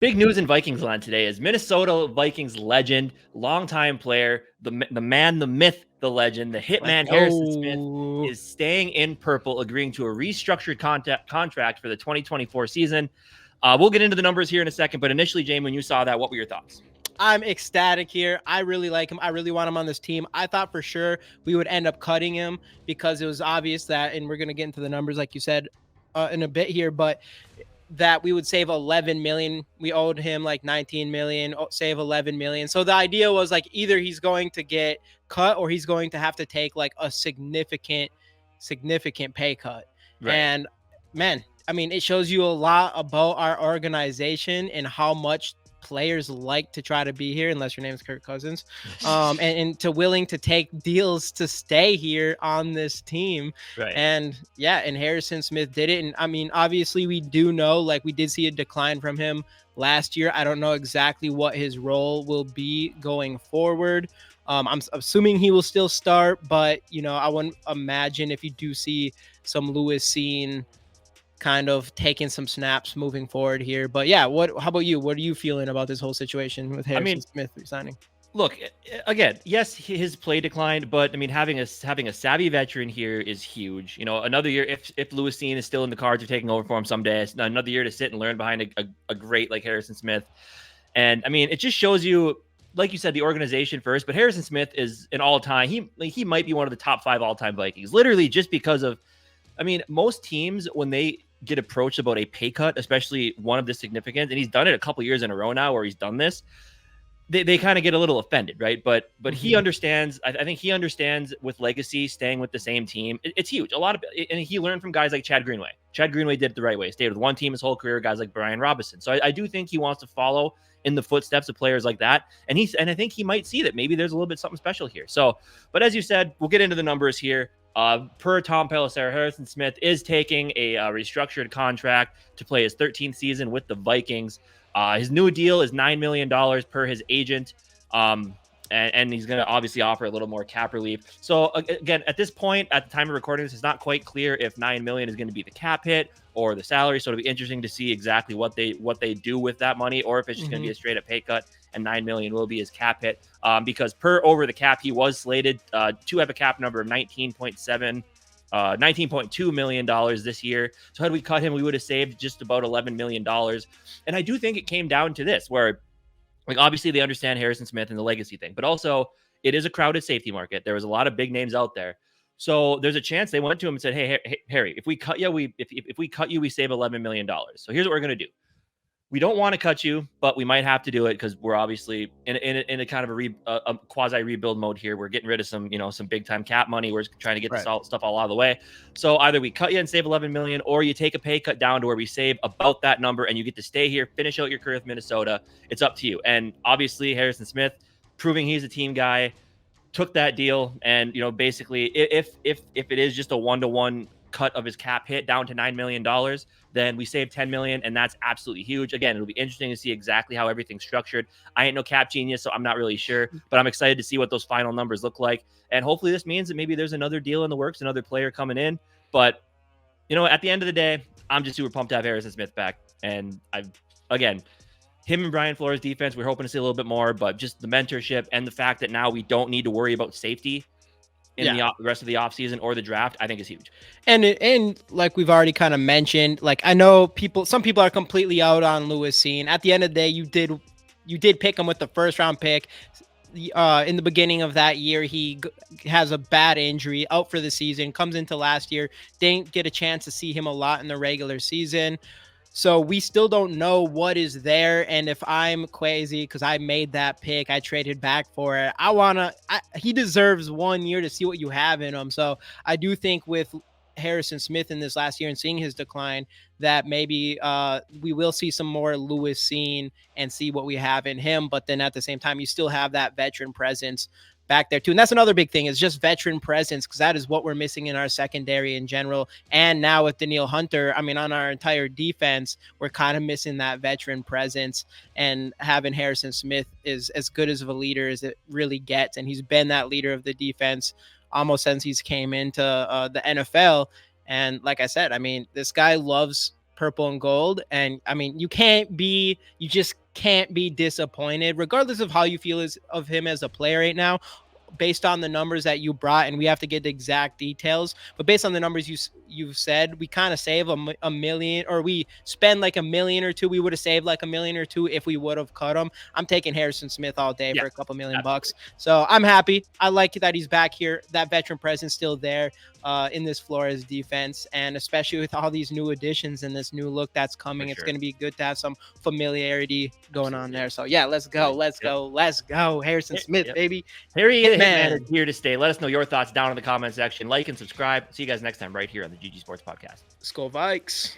Big news in Vikings land today is Minnesota Vikings legend, longtime player, the man, the myth, the legend, the Let's hitman Harrison Smith go. is staying in purple, agreeing to a restructured contract for the 2024 season. We'll get into the numbers here in a second, but initially, James, when you saw that, what were your thoughts? I'm ecstatic here. I really like him. I really want him on this team. I thought for sure we would end up cutting him because it was obvious that, and we're going to get into the numbers, like you said, in a bit here, but that we would save 11 million. We owed him like 19 million, save 11 million. So the idea was like either he's going to get cut or he's going to have to take like a significant pay cut. Right. And man, I mean, it shows you a lot about our organization and how much players like to try to be here, unless your name is Kirk Cousins, and to willing to take deals to stay here on this team. Right. And yeah, and Harrison Smith did it. And I mean, obviously we do know, like we did see a decline from him last year. I don't know exactly what his role will be going forward. I'm assuming he will still start, but you know, I wouldn't imagine if you do see some Lewis Cine kind of taking some snaps moving forward here. But yeah, how about you? What are you feeling about this whole situation with Harrison Smith resigning? Look, again, yes, his play declined, but I mean, having a savvy veteran here is huge. You know, another year, if Lewis Cine is still in the cards or taking over for him someday, it's another year to sit and learn behind a great like Harrison Smith. And I mean, it just shows you, like you said, the organization first, but Harrison Smith is an all-time. He might be one of the top 5 all-time Vikings, literally just because of, I mean, most teams when they get approached about a pay cut, especially one of this significance, and he's done it a couple years in a row now where he's done this, they kind of get a little offended, right? But he understands. I think he understands with legacy, staying with the same team. It's huge. A lot of, and he learned from guys like Chad Greenway. Chad Greenway did it the right way. Stayed with one team his whole career. Guys like Brian Robinson. So I do think he wants to follow in the footsteps of players like that. And I think he might see that maybe there's a little bit something special here. So, but as you said, we'll get into the numbers here. Per Tom Pelissero, Harrison Smith is taking a restructured contract to play his 13th season with the Vikings. His new deal is $9 million per his agent. And he's going to obviously offer a little more cap relief. So again, at this point, at the time of recording this, it's not quite clear if $9 million is going to be the cap hit or the salary. So it'll be interesting to see exactly what they do with that money, or if it's just going to be a straight up pay cut and $9 million will be his cap hit. Because per over the cap, he was slated to have a cap number of $19.2 million this year. So had we cut him, we would have saved just about $11 million. And I do think it came down to this, where like obviously they understand Harrison Smith and the legacy thing, but also it is a crowded safety market. There was a lot of big names out there. So there's a chance they went to him and said, hey, Harry, if we cut you, if we cut you, we save $11 million. So here's what we're going to do. We don't want to cut you, but we might have to do it because we're obviously in a kind of a quasi rebuild mode here. We're getting rid of some big time cap money. We're trying to get this stuff all out of the way. So either we cut you and save 11 million, or you take a pay cut down to where we save about that number and you get to stay here, finish out your career with Minnesota. It's up to you. And obviously Harrison Smith, proving he's a team guy, took that deal. And basically, if it is just a 1-to-1 cut of his cap hit down to $9 million, then we save $10 million, and that's absolutely huge. Again, it'll be interesting to see exactly how everything's structured. I ain't no cap genius, so I'm not really sure, but I'm excited to see what those final numbers look like. And hopefully this means that maybe there's another deal in the works, another player coming in. But at the end of the day, I'm just super pumped to have Harrison Smith back. And him and Brian Flores' defense, we're hoping to see a little bit more, but just the mentorship and the fact that now we don't need to worry about safety in the rest of the offseason or the draft, I think is huge. And like we've already kind of mentioned, like I know some people are completely out on Lewis Cine. At the end of the day, you did pick him with the first round pick. In the beginning of that year, he has a bad injury, out for the season, comes into last year, didn't get a chance to see him a lot in the regular season. So we still don't know what is there. And if I'm crazy because I made that pick, I traded back for it, he deserves 1 year to see what you have in him. So I do think with Harrison Smith in this last year and seeing his decline, that maybe we will see some more Lewis Cine and see what we have in him. But then at the same time, you still have that veteran presence back there too. And that's another big thing, is just veteran presence, because that is what we're missing in our secondary in general. And now with Danielle Hunter, I mean, on our entire defense, we're kind of missing that veteran presence, and having Harrison Smith is as good as of a leader as it really gets. And he's been that leader of the defense almost since he's came into the NFL. And like I said, I mean, this guy loves purple and gold. And I mean, you just can't be disappointed, regardless of how you feel of him as a player right now, based on the numbers that you brought. And we have to get the exact details, but based on the numbers you've said, we kind of save a million, or we spend like $1 million or $2. We would have saved like $1 million or $2 if we would have cut him. I'm taking Harrison Smith all day for a couple million bucks. So I'm happy. I like that he's back here. That veteran presence still there in this Flores defense, and especially with all these new additions and this new look that's coming, it's going to be good to have some familiarity going on there. So yeah, let's go. Harrison Smith, baby. Harry Hitman is here to stay. Let us know your thoughts down in the comment section. Like and subscribe. See you guys next time right here on the GG Sports Podcast. Skol Vikes.